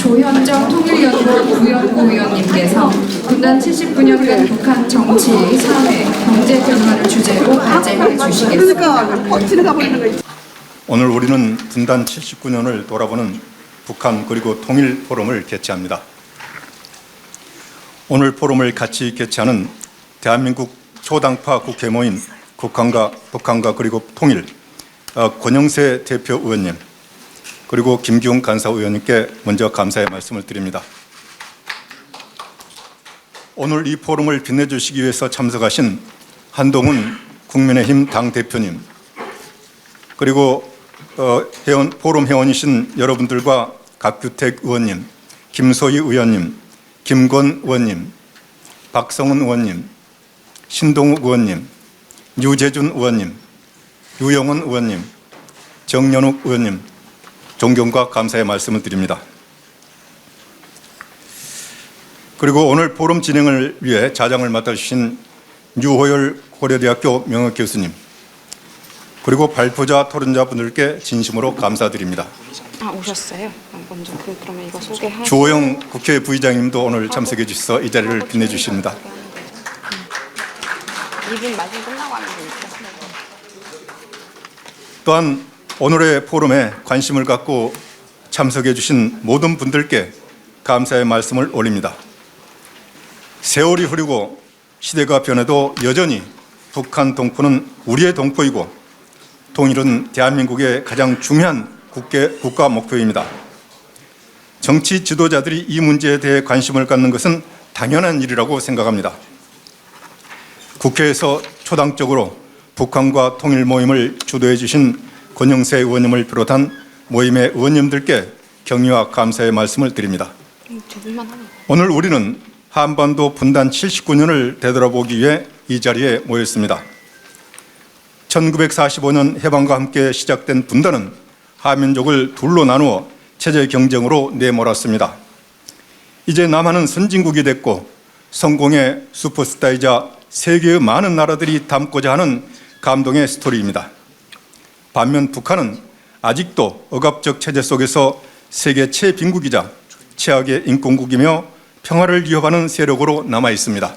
조현정 통일연구 부연구위원님께서 분단 79년간 북한 정치, 사회, 경제 변화를 주제로 발제해 주시겠습니다. 오늘 우리는 분단 79년을 돌아보는 북한 그리고 통일 포럼을 개최합니다. 오늘 포럼을 같이 개최하는 대한민국 초당파 국회 모임 북한과 그리고 통일 권영세 대표 의원님 그리고 김기웅 간사의원님께 먼저 감사의 말씀을 드립니다. 오늘 이 포럼을 빛내주시기 위해서 참석하신 한동훈 국민의힘 당대표님 그리고 포럼 회원이신 여러분들과 박규택 의원님, 김소희 의원님, 김건 의원님, 박성훈 의원님, 신동욱 의원님, 유재준 의원님, 유영훈 의원님, 정연욱 의원님 존경과 감사의 말씀을 드립니다. 그리고 오늘 포럼 진행을 위해 자장을 맡아주신 유호열 고려대학교 명예교수님 그리고 발표자 토론자분들께 진심으로 감사드립니다. 오셨어요? 먼저 그러면 이거 소개하시고 주호영 국회 부의장님도 오늘 참석해 주셔서 이 자리를 빛내주십니다. 2분 말씀 끝나고 하면 되니까. 또한 오늘의 포럼에 관심을 갖고 참석해 주신 모든 분들께 감사의 말씀을 올립니다. 세월이 흐르고 시대가 변해도 여전히 북한 동포는 우리의 동포이고 통일은 대한민국의 가장 중요한 국가 목표입니다. 정치 지도자들이 이 문제에 대해 관심을 갖는 것은 당연한 일이라고 생각합니다. 국회에서 초당적으로 북한과 통일 모임을 주도해 주신 권영세 의원님을 비롯한 모임의 의원님들께 격려와 감사의 말씀을 드립니다. 오늘 우리는 한반도 분단 79년을 되돌아보기 위해 이 자리에 모였습니다. 1945년 해방과 함께 시작된 분단은 한민족을 둘로 나누어 체제 경쟁으로 내몰았습니다. 이제 남한은 선진국이 됐고 성공의 슈퍼스타이자 세계의 많은 나라들이 닮고자 하는 감동의 스토리입니다. 반면 북한은 아직도 억압적 체제 속에서 세계 최빈국이자 최악의 인권국이며 평화를 위협하는 세력으로 남아 있습니다.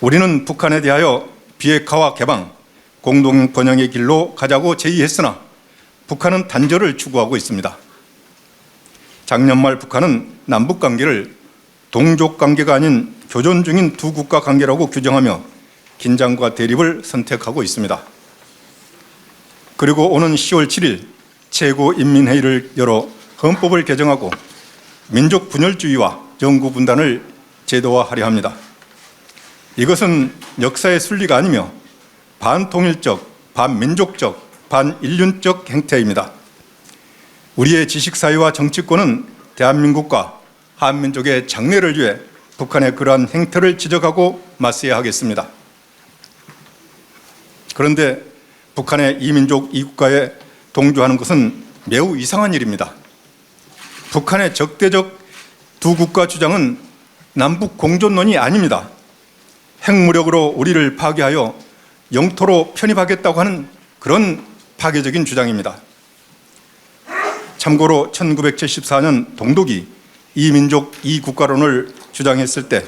우리는 북한에 대하여 비핵화와 개방, 공동 번영의 길로 가자고 제의했으나 북한은 단절을 추구하고 있습니다. 작년 말 북한은 남북 관계를 동족 관계가 아닌 교전 중인 두 국가 관계라고 규정하며 긴장과 대립을 선택하고 있습니다. 그리고 오는 10월 7일 최고인민회의를 열어 헌법을 개정하고 민족 분열주의와 영구 분단을 제도화하려 합니다. 이것은 역사의 순리가 아니며 반통일적, 반민족적, 반인륜적 행태입니다. 우리의 지식사회와 정치권은 대한민국과 한민족의 장래를 위해 북한의 그러한 행태를 지적하고 맞서야 하겠습니다. 그런데 북한의 이민족 이국가에 동조하는 것은 매우 이상한 일입니다. 북한의 적대적 두 국가 주장은 남북 공존론이 아닙니다. 핵무력으로 우리를 파괴하여 영토로 편입하겠다고 하는 그런 파괴적인 주장입니다. 참고로 1974년 동독이 이민족 이국가론을 주장했을 때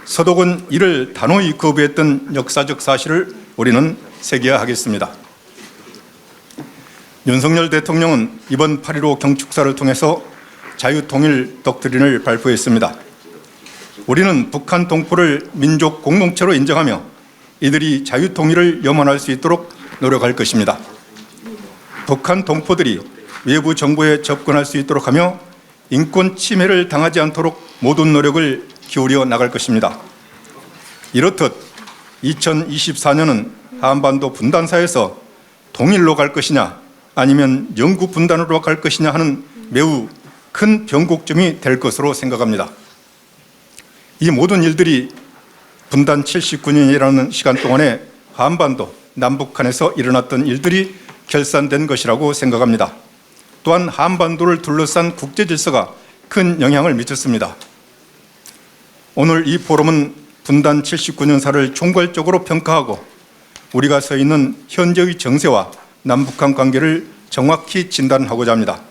서독은 이를 단호히 거부했던 역사적 사실을 우리는 새겨야 하겠습니다. 윤석열 대통령은 이번 8.15 경축사를 통해서 자유통일 독트린을 발표했습니다. 우리는 북한 동포를 민족 공동체로 인정하며 이들이 자유통일을 염원할 수 있도록 노력할 것입니다. 북한 동포들이 외부 정보에 접근할 수 있도록 하며 인권 침해를 당하지 않도록 모든 노력을 기울여 나갈 것입니다. 이렇듯 2024년은 한반도 분단사에서 통일로 갈 것이냐 아니면 영구 분단으로 갈 것이냐 하는 매우 큰 변곡점이 될 것으로 생각합니다. 이 모든 일들이 분단 79년이라는 시간 동안에 한반도, 남북한에서 일어났던 일들이 결산된 것이라고 생각합니다. 또한 한반도를 둘러싼 국제 질서가 큰 영향을 미쳤습니다. 오늘 이 포럼은 분단 79년사를 총괄적으로 평가하고 우리가 서 있는 현재의 정세와 남북한 관계를 정확히 진단하고자 합니다.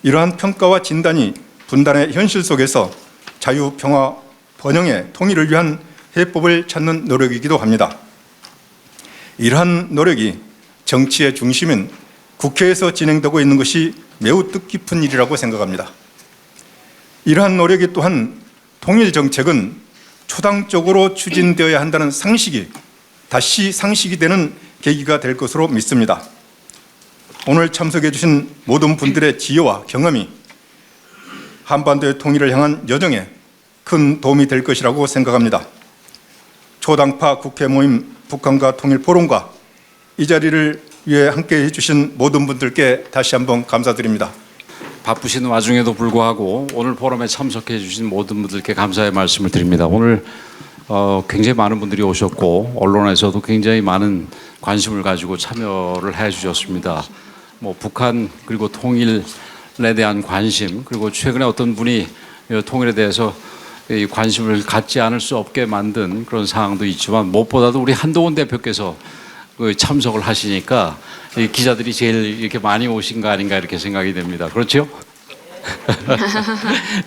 이러한 평가와 진단이 분단의 현실 속에서 자유, 평화, 번영의 통일을 위한 해법을 찾는 노력이기도 합니다. 이러한 노력이 정치의 중심인 국회에서 진행되고 있는 것이 매우 뜻깊은 일이라고 생각합니다. 이러한 노력이 또한 통일 정책은 초당적으로 추진되어야 한다는 상식이 다시 상식이 되는 계기가 될 것으로 믿습니다. 오늘 참석해 주신 모든 분들의 지혜와 경험이 한반도의 통일을 향한 여정에 큰 도움이 될 것이라고 생각합니다. 초당파 국회 모임 북한과 통일 포럼과 이 자리를 위해 함께해 주신 모든 분들께 다시 한번 감사드립니다. 바쁘신 와중에도 불구하고 오늘 포럼에 참석해 주신 모든 분들께 감사의 말씀을 드립니다. 오늘 굉장히 많은 분들이 오셨고 언론에서도 굉장히 많은 관심을 가지고 참여를 해 주셨습니다. 북한 그리고 통일에 대한 관심, 그리고 최근에 어떤 분이 통일에 대해서 관심을 갖지 않을 수 없게 만든 그런 상황도 있지만, 무엇보다도 우리 한동훈 대표께서 참석을 하시니까 기자들이 제일 이렇게 많이 오신 거 아닌가 이렇게 생각이 됩니다. 그렇죠?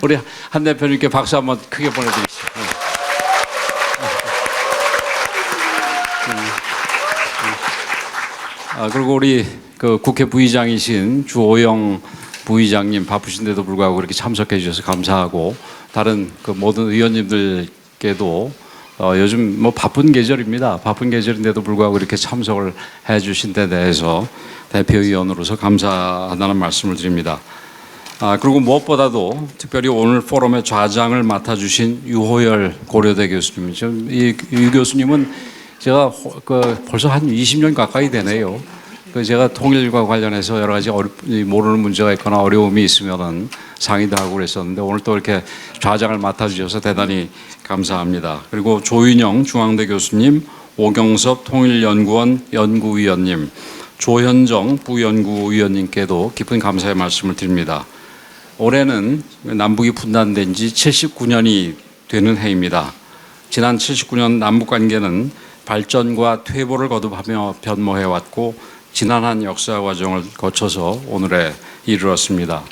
우리 한 대표님께 박수 한번 크게 보내드리시죠. 그리고 우리 국회 부의장이신 주호영 부의장님, 바쁘신데도 불구하고 그렇게 참석해 주셔서 감사하고, 다른 모든 의원님들께도 요즘 바쁜 계절입니다. 바쁜 계절인데도 불구하고 이렇게 참석을 해 주신 데 대해서 대표위원으로서 감사하다는 말씀을 드립니다. 그리고 무엇보다도 특별히 오늘 포럼의 좌장을 맡아주신 유호열 고려대 교수님이죠. 이 교수님은 제가 벌써 한 20년 가까이 되네요. 제가 통일과 관련해서 여러 가지 모르는 문제가 있거나 어려움이 있으면은 상의도 하고 그랬었는데, 오늘 또 이렇게 좌장을 맡아주셔서 대단히 감사합니다. 그리고 조윤영 중앙대 교수님, 오경섭 통일연구원 연구위원님, 조현정 부연구위원님께도 깊은 감사의 말씀을 드립니다. 올해는 남북이 분단된 지 79년이 되는 해입니다. 지난 79년 남북관계는 발전과 퇴보를 거듭하며 변모해왔고, 지난한 역사 과정을 거쳐서 오늘에 이르렀습니다.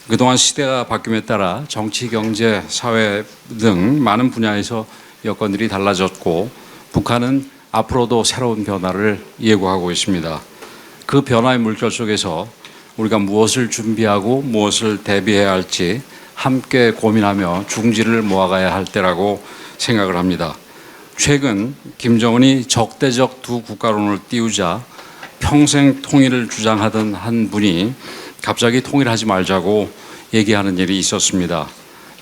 그동안 시대가 바뀜에 따라 정치, 경제, 사회 등 많은 분야에서 여건들이 달라졌고, 북한은 앞으로도 새로운 변화를 예고하고 있습니다. 그 변화의 물결 속에서 우리가 무엇을 준비하고 무엇을 대비해야 할지 함께 고민하며 중지를 모아가야 할 때라고 생각을 합니다. 최근 김정은이 적대적 두 국가론을 띄우자 평생 통일을 주장하던 한 분이 갑자기 통일하지 말자고 얘기하는 일이 있었습니다.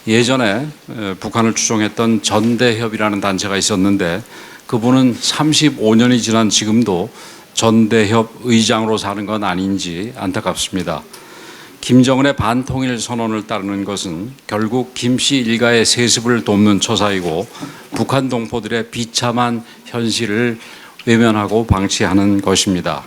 예전에 북한을 추종했던 전대협이라는 단체가 있었는데, 그분은 35년이 지난 지금도 전대협 의장으로 사는 건 아닌지 안타깝습니다. 김정은의 반통일 선언을 따르는 것은 결국 김씨 일가의 세습을 돕는 처사이고, 북한 동포들의 비참한 현실을 외면하고 방치하는 것입니다.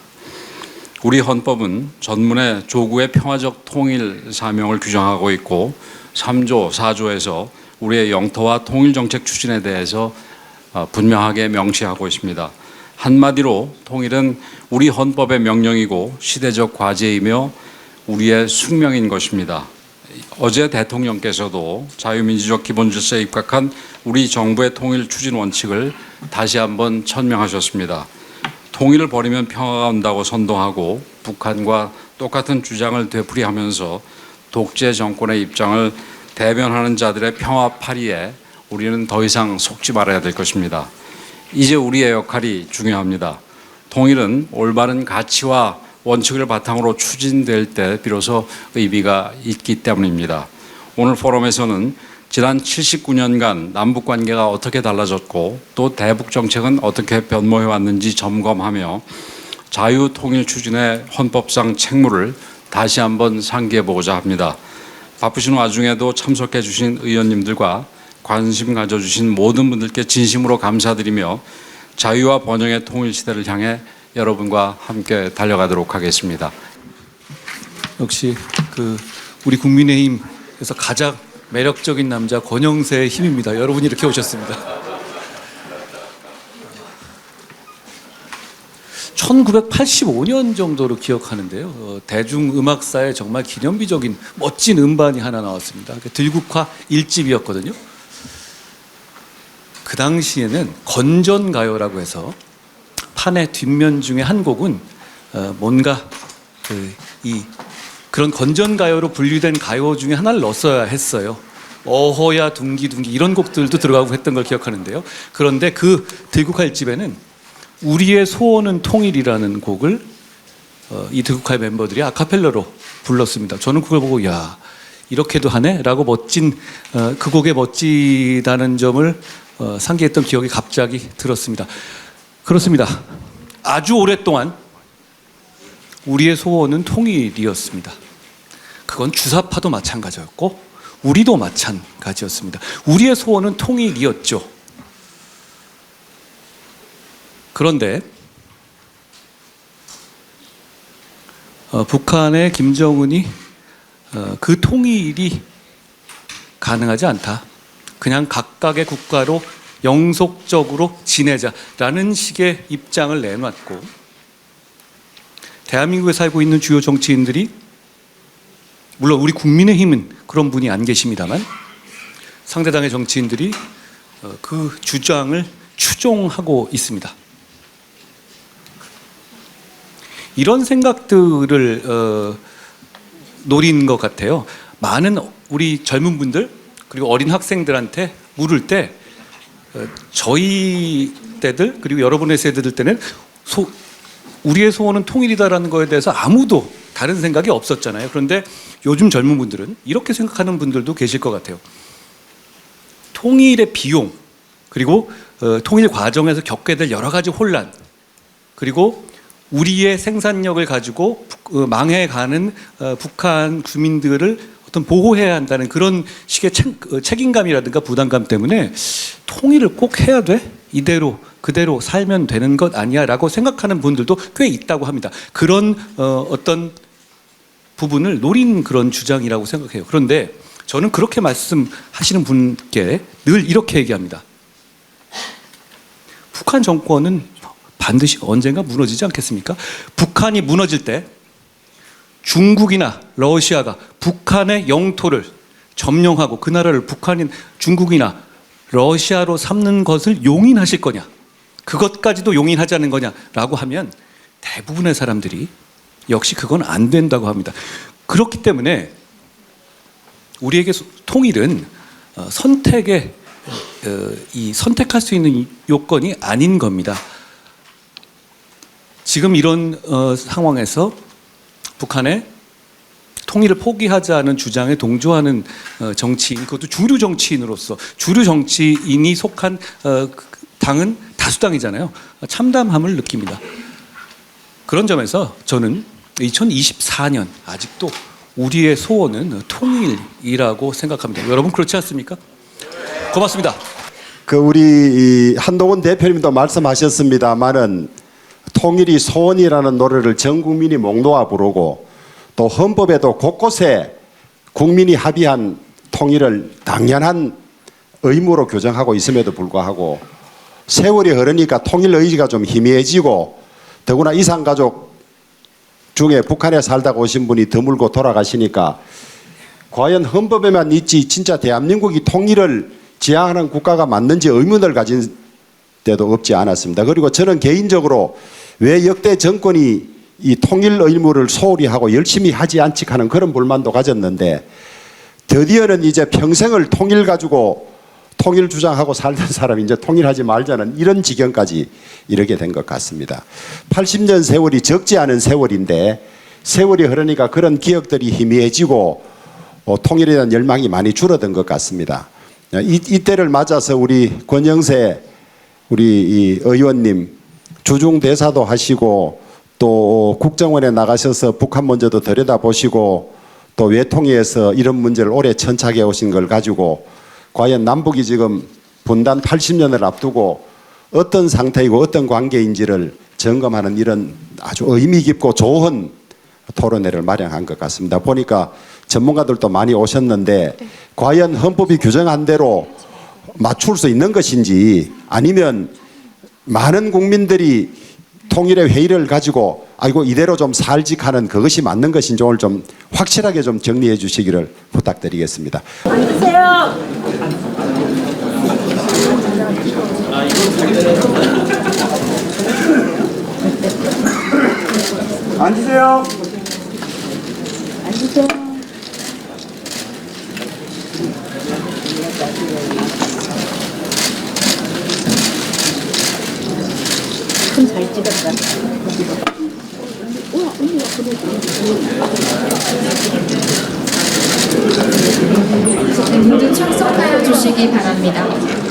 우리 헌법은 전문의 조국의 평화적 통일 사명을 규정하고 있고, 3조, 4조에서 우리의 영토와 통일 정책 추진에 대해서 분명하게 명시하고 있습니다. 한마디로 통일은 우리 헌법의 명령이고 시대적 과제이며 우리의 숙명인 것입니다. 어제 대통령께서도 자유민주적 기본질서에 입각한 우리 정부의 통일 추진 원칙을 다시 한번 천명하셨습니다. 통일을 버리면 평화가 온다고 선동하고, 북한과 똑같은 주장을 되풀이하면서 독재 정권의 입장을 대변하는 자들의 평화 파리에 우리는 더 이상 속지 말아야 될 것입니다. 이제 우리의 역할이 중요합니다. 통일은 올바른 가치와 원칙을 바탕으로 추진될 때 비로소 의미가 있기 때문입니다. 오늘 포럼에서는 지난 79년간 남북관계가 어떻게 달라졌고, 또 대북 정책은 어떻게 변모해 왔는지 점검하며 자유통일 추진의 헌법상 책무를 다시 한번 상기해 보고자 합니다. 바쁘신 와중에도 참석해 주신 의원님들과 관심 가져주신 모든 분들께 진심으로 감사드리며 자유와 번영의 통일 시대를 향해 여러분과 함께 달려가도록 하겠습니다. 역시 우리 국민의힘에서 가장 매력적인 남자 권영세의 힘입니다. 여러분이 이렇게 오셨습니다. 1985년 정도로 기억하는데요. 대중음악사에 정말 기념비적인 멋진 음반이 하나 나왔습니다. 들국화 1집이었거든요. 그 당시에는 건전가요라고 해서 판의 뒷면 중에 한 곡은 뭔가 그런 건전가요로 분류된 가요 중에 하나를 넣었어야 했어요. 어허야 둥기둥기 이런 곡들도 들어가고 했던 걸 기억하는데요. 그런데 그 들국화 1집에는 우리의 소원은 통일이라는 곡을 이 들국화의 멤버들이 아카펠라로 불렀습니다. 저는 그걸 보고 야 이렇게도 하네? 라고 멋진 그 곡의 멋지다는 점을 상기했던 기억이 갑자기 들었습니다. 그렇습니다. 아주 오랫동안 우리의 소원은 통일이었습니다. 그건 주사파도 마찬가지였고 우리도 마찬가지였습니다. 우리의 소원은 통일이었죠. 그런데 북한의 김정은이 그 통일이 가능하지 않다. 그냥 각각의 국가로 영속적으로 지내자라는 식의 입장을 내놨고 대한민국에 살고 있는 주요 정치인들이 물론 우리 국민의힘은 그런 분이 안 계십니다만 상대당의 정치인들이 그 주장을 추종하고 있습니다. 이런 생각들을 노린 것 같아요. 많은 우리 젊은 분들 그리고 어린 학생들한테 물을 때 저희 때들 그리고 여러분의 세대들 때는 우리의 소원은 통일이다라는 거에 대해서 아무도 다른 생각이 없었잖아요. 그런데 요즘 젊은 분들은 이렇게 생각하는 분들도 계실 것 같아요. 통일의 비용 그리고 통일 과정에서 겪게 될 여러 가지 혼란 그리고 우리의 생산력을 가지고 망해가는 북한 주민들을 어떤 보호해야 한다는 그런 식의 책임감이라든가 부담감 때문에 통일을 꼭 해야 돼? 이대로 그대로 살면 되는 것 아니야? 라고 생각하는 분들도 꽤 있다고 합니다. 그런 어떤 부분을 노린 그런 주장이라고 생각해요. 그런데 저는 그렇게 말씀하시는 분께 늘 이렇게 얘기합니다. 북한 정권은 반드시 언젠가 무너지지 않겠습니까? 북한이 무너질 때 중국이나 러시아가 북한의 영토를 점령하고 그 나라를 북한인 중국이나 러시아로 삼는 것을 용인하실 거냐? 그것까지도 용인하자는 거냐라고 하면 대부분의 사람들이 역시 그건 안 된다고 합니다. 그렇기 때문에 우리에게 통일은 선택의 선택할 수 있는 요건이 아닌 겁니다. 지금 이런 상황에서 북한의 통일을 포기하자는 주장에 동조하는 정치인, 그것도 주류 정치인으로서 주류 정치인이 속한 당은 다수당이잖아요. 참담함을 느낍니다. 그런 점에서 저는 2024년 아직도 우리의 소원은 통일이라고 생각합니다. 여러분 그렇지 않습니까? 고맙습니다. 우리 한동훈 대표님도 말씀하셨습니다만은 통일이 소원이라는 노래를 전 국민이 목 놓아 부르고 또 헌법에도 곳곳에 국민이 합의한 통일을 당연한 의무로 규정하고 있음에도 불구하고 세월이 흐르니까 통일 의지가 좀 희미해지고 더구나 이산가족 중에 북한에 살다가 오신 분이 드물고 돌아가시니까 과연 헌법에만 있지 진짜 대한민국이 통일을 지향하는 국가가 맞는지 의문을 가진 때도 없지 않았습니다. 그리고 저는 개인적으로 왜 역대 정권이 이 통일 의무를 소홀히 하고 열심히 하지 않지 하는 그런 불만도 가졌는데 드디어는 이제 평생을 통일 가지고 통일 주장하고 살던 사람이 이제 통일하지 말자는 이런 지경까지 이르게 된 것 같습니다. 80년 세월이 적지 않은 세월인데 세월이 흐르니까 그런 기억들이 희미해지고 통일에 대한 열망이 많이 줄어든 것 같습니다. 이때를 맞아서 우리 권영세 우리 의원님 주중 대사도 하시고 또 국정원에 나가셔서 북한 문제도 들여다보시고 또 외통위에서 이런 문제를 오래 천착해 오신 걸 가지고 과연 남북이 지금 분단 80년을 앞두고 어떤 상태이고 어떤 관계인지를 점검하는 이런 아주 의미 깊고 좋은 토론회를 마련한 것 같습니다. 보니까 전문가들도 많이 오셨는데 과연 헌법이 규정한 대로 맞출 수 있는 것인지 아니면 많은 국민들이 통일의 회의를 가지고 아이고 이대로 좀 살직하는 그것이 맞는 것인지 오늘 좀 확실하게 좀 정리해 주시기를 부탁드리겠습니다. 앉으세요. 모두 착석하여 주시기 바랍니다.